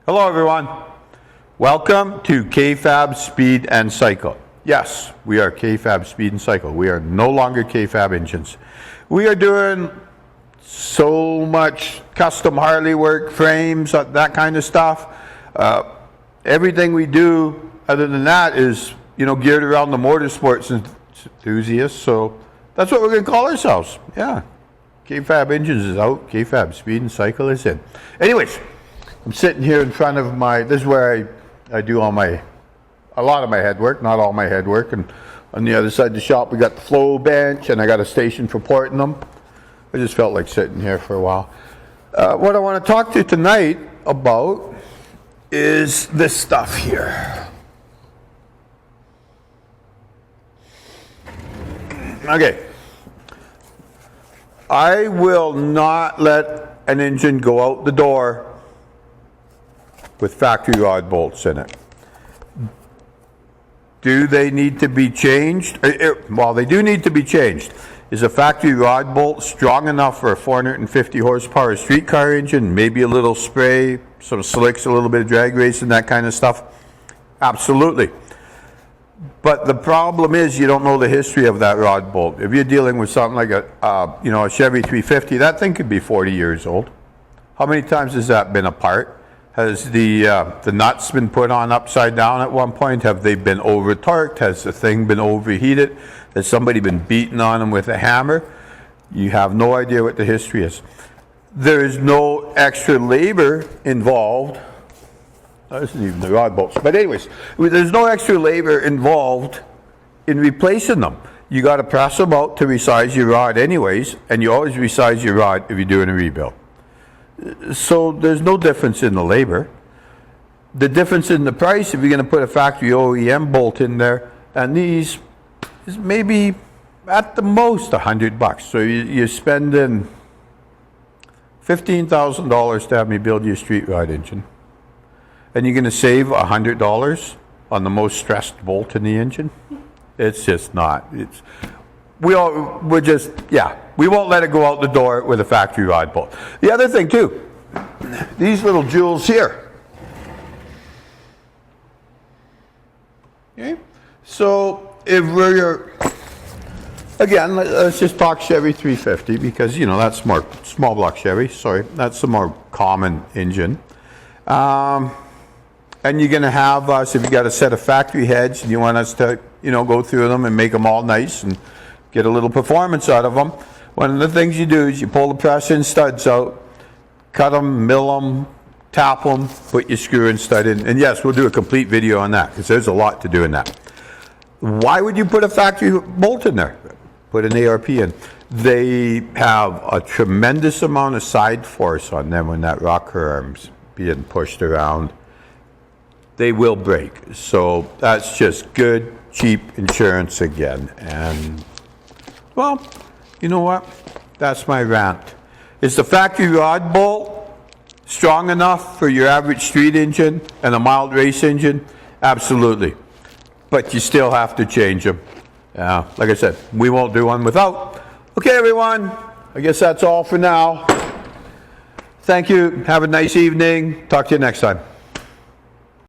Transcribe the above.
Hello everyone. Welcome to K-FAB Speed and Cycle. Yes, we are K-FAB Speed and Cycle. We are no longer K-FAB engines. We are doing so much custom Harley work, frames, that kind of stuff. Everything we do other than that is, geared around the motorsports enthusiasts. So that's what we're going to call ourselves. Yeah. K-FAB engines is out. K-FAB Speed and Cycle is in. Anyways, I'm sitting here in front of this is where I do a lot of my head work, not all my head work. And on the other side of the shop, we got the flow bench, and I got a station for porting them. I just felt like sitting here for a while. What I want to talk to you tonight about is this stuff here. Okay. I will not let an engine go out the door with factory rod bolts in it. Do they need to be changed? Well, they do need to be changed. Is a factory rod bolt strong enough for a 450 horsepower streetcar engine? Maybe a little spray, some slicks, a little bit of drag racing, that kind of stuff? Absolutely. But the problem is you don't know the history of that rod bolt. If you're dealing with something like a Chevy 350, that thing could be 40 years old. How many times has that been apart? Has the nuts been put on upside down at one point? Have they been over-torqued? Has the thing been overheated? Has somebody been beating on them with a hammer? You have no idea what the history is. There is no extra labor involved. This isn't even the rod bolts. But anyways, there's no extra labor involved in replacing them. You got to press them out to resize your rod anyways, and you always resize your rod if you're doing a rebuild. So there's no difference in the labor. The difference in the price, if you're going to put a factory OEM bolt in there, and these is maybe at the most $100. So you're spending $15,000 to have me build you a street rod engine, and you're going to save $100 on the most stressed bolt in the engine. It's just not. We won't let it go out the door with a factory rod bolt. The other thing too, these little jewels here. Okay, so if we're, again, let's just talk Chevy 350 because that's more small block Chevy. Sorry, that's the more common engine. And you're going to have us, if you got a set of factory heads and you want us to, go through them and make them all nice and get a little performance out of them. One of the things you do is you pull the press-in studs out, cut them, mill them, tap them, put your screw and stud in. And yes, we'll do a complete video on that because there's a lot to do in that. Why would you put a factory bolt in there? Put an ARP in. They have a tremendous amount of side force on them when that rocker arm's being pushed around. They will break. So that's just good, cheap insurance again. And well, you know what? That's my rant. Is the factory rod bolt strong enough for your average street engine and a mild race engine? Absolutely. But you still have to change them. Like I said, we won't do one without. Okay, everyone. I guess that's all for now. Thank you. Have a nice evening. Talk to you next time.